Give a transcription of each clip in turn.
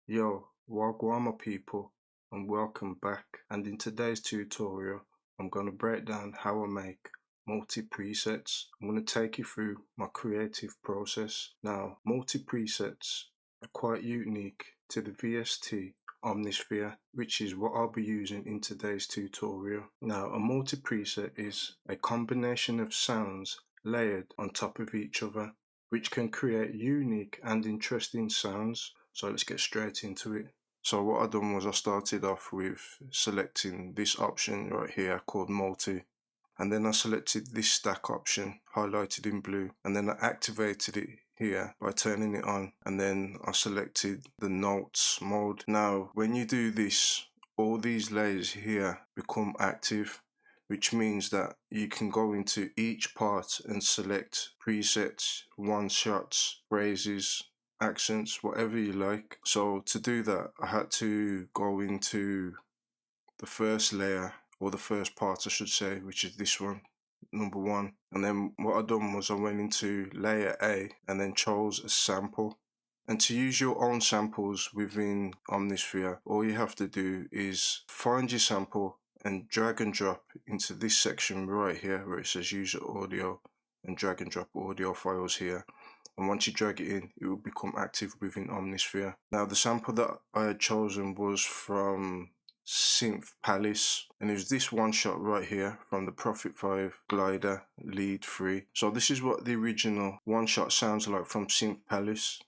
Yo, Wagwama people, and welcome back. And in today's tutorial, I'm going to break down how I make multi-presets. I'm going to take you through my creative process. Now, multi-presets are quite unique to the VST Omnisphere, which is what I'll be using in today's tutorial. Now, a multi-preset is a combination of sounds layered on top of each other, which can create unique and interesting sounds. So let's get straight into it. So what I done was I started off with selecting this option right here called multi, and then I selected this stack option highlighted in blue, and then I activated it here by turning it on, and then I selected the notes mode. Now when you do this, all these layers here become active, which means that you can go into each part and select presets, one shots, phrases, accents, whatever you like. So to do that, I had to go into the first layer, or the first part I should say, which is this one, number one. And then what I done was I went into layer A and then chose a sample. And to use your own samples within Omnisphere, all you have to do is find your sample and drag and drop into this section right here where it says user audio, and drag and drop audio files here. And once you drag it in, it will become active within Omnisphere. Now the sample that I had chosen was from Synth Palace, and it was this one shot right here from the Prophet 5 Glider Lead 3. So this is what the original one shot sounds like from Synth Palace.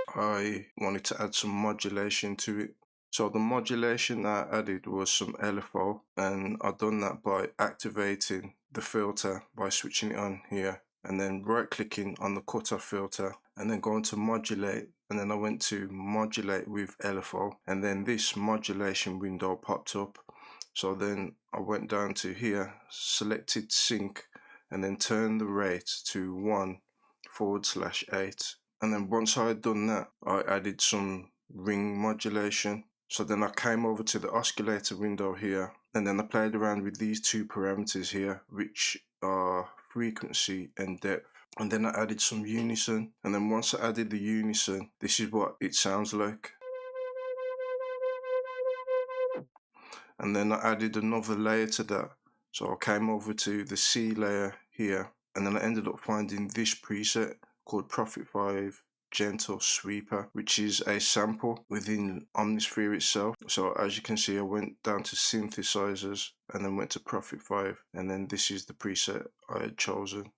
I wanted to add some modulation to it. So the modulation I added was some LFO, and I done that by activating the filter by switching it on here, and then right clicking on the cutoff filter, and then going to modulate, and then I went to modulate with LFO, and then this modulation window popped up. So then I went down to here, selected sync, and then turned the rate to 1/8. And then once I had done that, I added some ring modulation. So then I came over to the oscillator window here, and then I played around with these two parameters here, which are frequency and depth. And then I added some unison, and then once I added the unison, this is what it sounds like. And then I added another layer to that. So I came over to the C layer here, and then I ended up finding this preset called Prophet 5 Gentle Sweeper, which is a sample within Omnisphere itself. So as you can see, I went down to synthesizers and then went to Prophet 5, and then this is the preset I had chosen.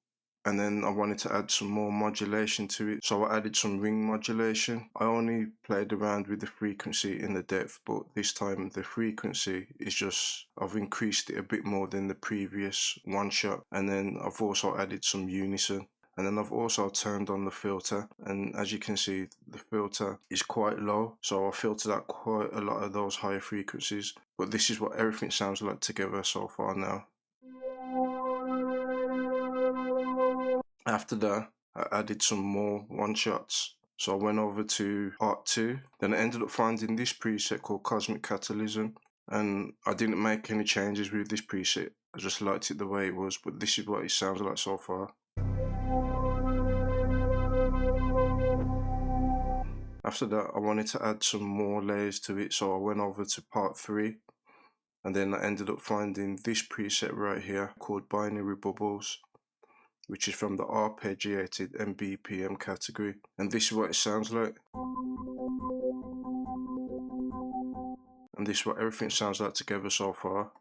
And then I wanted to add some more modulation to it, so I added some ring modulation. I only played around with the frequency and the depth, but this time the frequency is just, I've increased it a bit more than the previous one shot. And then I've also added some unison. And then I've also turned on the filter, and as you can see, the filter is quite low, so I filtered out quite a lot of those higher frequencies. But this is what everything sounds like together so far now. After that, I added some more one shots. So I went over to part 2. Then I ended up finding this preset called Cosmic Catalysm, and I didn't make any changes with this preset. I just liked it the way it was, but this is what it sounds like so far. After that, I wanted to add some more layers to it, so I went over to part 3, and then I ended up finding this preset right here called Binary Bubbles, which is from the arpeggiated and BPM category, and this is what it sounds like. And this is what everything sounds like together so far.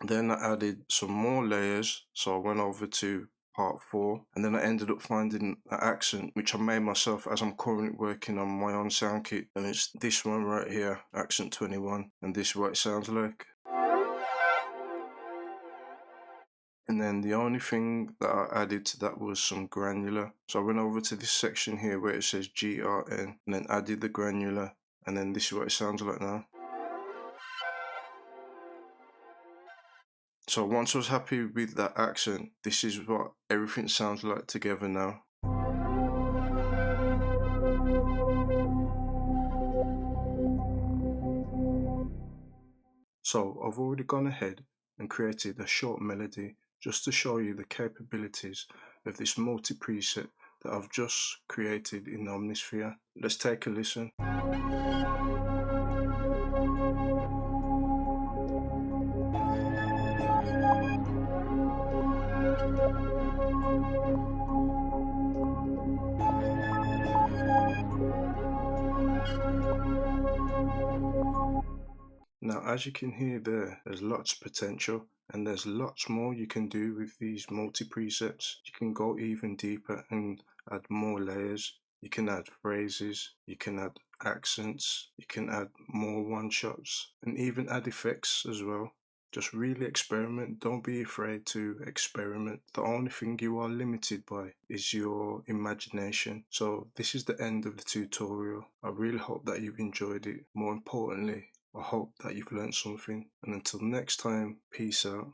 Then I added some more layers, so I went over to part 4, and then I ended up finding an accent which I made myself as I'm currently working on my own sound kit, and it's this one right here, accent 21, and this is what it sounds like. And then the only thing that I added to that was some granular. So I went over to this section here where it says GRN, and then added the granular, and then this is what it sounds like now. So once I was happy with that accent, this is what everything sounds like together now. So I've already gone ahead and created a short melody just to show you the capabilities of this multi-preset that I've just created in Omnisphere. Let's take a listen. Now, as you can hear there's lots of potential and there's lots more you can do with these multi-presets. You can go even deeper and add more layers. You can add phrases, you can add accents, you can add more one-shots and even add effects as well. Just really experiment. Don't be afraid to experiment. The only thing you are limited by is your imagination. So this is the end of the tutorial. I really hope that you've enjoyed it. More importantly, I hope that you've learned something. And until next time, peace out.